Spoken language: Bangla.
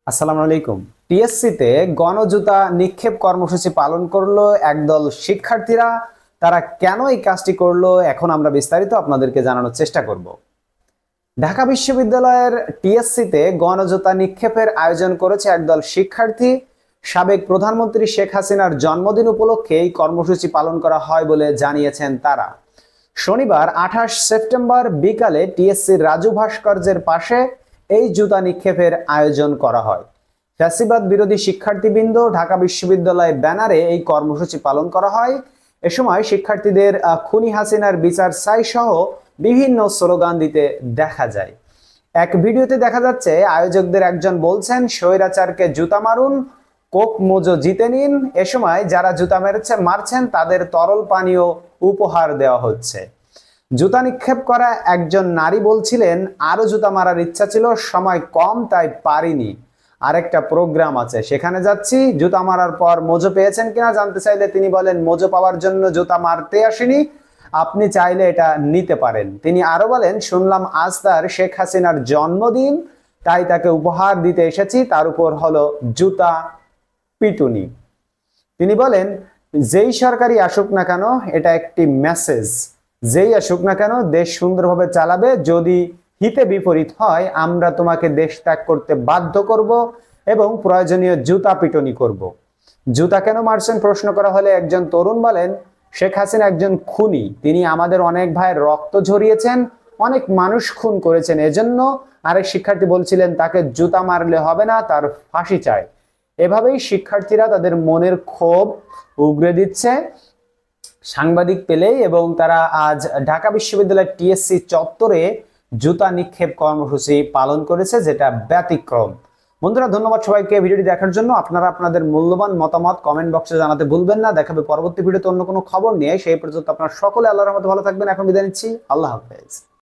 আসসালামু আলাইকুম। টিএসসিতে গণজুতা নিক্ষেপ কর্মসূচি পালন করলো একদল শিক্ষার্থীরা। তারা কেন এই কাজটি করলো এখন আমরা বিস্তারিত আপনাদেরকে জানানোর চেষ্টা করব। ঢাকা বিশ্ববিদ্যালয়ের টিএসসিতে গণজুতা নিক্ষেপের আয়োজন করেছে একদল শিক্ষার্থী। সাবেক প্রধানমন্ত্রী শেখ হাসিনার জন্মদিন উপলক্ষে এই কর্মসূচি পালন করা হয় বলে জানিয়েছেন তারা। শনিবার 28 সেপ্টেম্বর বিকালে টিএসসির রাজু ভাস্কর্যের পাশে এই জুতা নিক্ষেপের আয়োজন করা হয়। ফ্যাসিবাদ বিরোধী শিক্ষার্থীবৃন্দ ঢাকা বিশ্ববিদ্যালয় ব্যানারে এই কর্মসূচি পালন করা হয়। এ সময় শিক্ষার্থীদের খুনি হাসিনার বিচার চাই সহ বিভিন্ন স্লোগান দিতে দেখা যায়। এক ভিডিওতে দেখা যাচ্ছে আয়োজকদের একজন বলছেন, স্বৈরাচারকে জুতা মারুন, কোক মোজো জিতে নিন। এ সময় যারা জুতা মারছেন তাদের তরল পানীয় উপহার দেওয়া হচ্ছে। জুতা নিক্ষেপ করা একজন নারী বলছিলেন, আরো জুতা মারার ইচ্ছা ছিল, সময় কম তাই পারিনি। আরেকটা প্রোগ্রাম আছে, সেখানে যাচ্ছি। জুতা মারার পর মোজো পেয়েছেন কিনা জানতে চাইলে তিনি বলেন, মোজো পাওয়ার জন্য জুতা মারতে আসিনি, আপনি চাইলে এটা নিতে পারেন। তিনি আরো বলেন, শুনলাম আজ তার শেখ হাসিনার জন্মদিন, তাই তাকে উপহার দিতে এসেছি, তার উপর হলো জুতা পিটুনি। তিনি বলেন, যেই সরকারই আসুক না কেন এটা একটি মেসেজ, যেই আসুক না কেন দেশ সুন্দরভাবে চালাবে, যদি হিতে বিপরীত হয় আমরা তোমাকে দেশ ত্যাগ করতে বাধ্য করব এবং প্রয়োজনীয় জুতা পিটুনি করব। জুতা কেন মারছেন প্রশ্ন করা হলে একজন তরুণ বলেন, শেখ হাসিনা একজন খুনি, তিনি আমাদের অনেক ভাইয়ের রক্ত ঝরিয়েছেন, অনেক মানুষ খুন করেছেন, এজন্য। আরেক শিক্ষার্থী বলছিলেন, তাকে জুতা মারলে হবে না, তার ফাঁসি চায়। এভাবেই শিক্ষার্থীরা তাদের মনের ক্ষোভ উগরে দিচ্ছে সাংবাদিক পেলেই, এবং তারা আজ ঢাকা বিশ্ববিদ্যালয়ের টিএসসি চত্বরে জুতা নিক্ষেপ কর্মসূচি পালন করেছে, যেটা ব্যতিক্রম। বন্ধুরা, ধন্যবাদ সবাইকে ভিডিওটি দেখার জন্য। আপনারা আপনাদের মূল্যবান মতামত কমেন্ট বক্সে জানাতে ভুলবেন না। দেখাবে পরবর্তী ভিডিওতে অন্য কোনো খবর নিয়ে। সেই পর্যন্ত আপনারা সকলে আল্লাহর রহমতে ভালো থাকবেন। এখন বিদায় নিচ্ছি। আল্লাহ হাফেজ।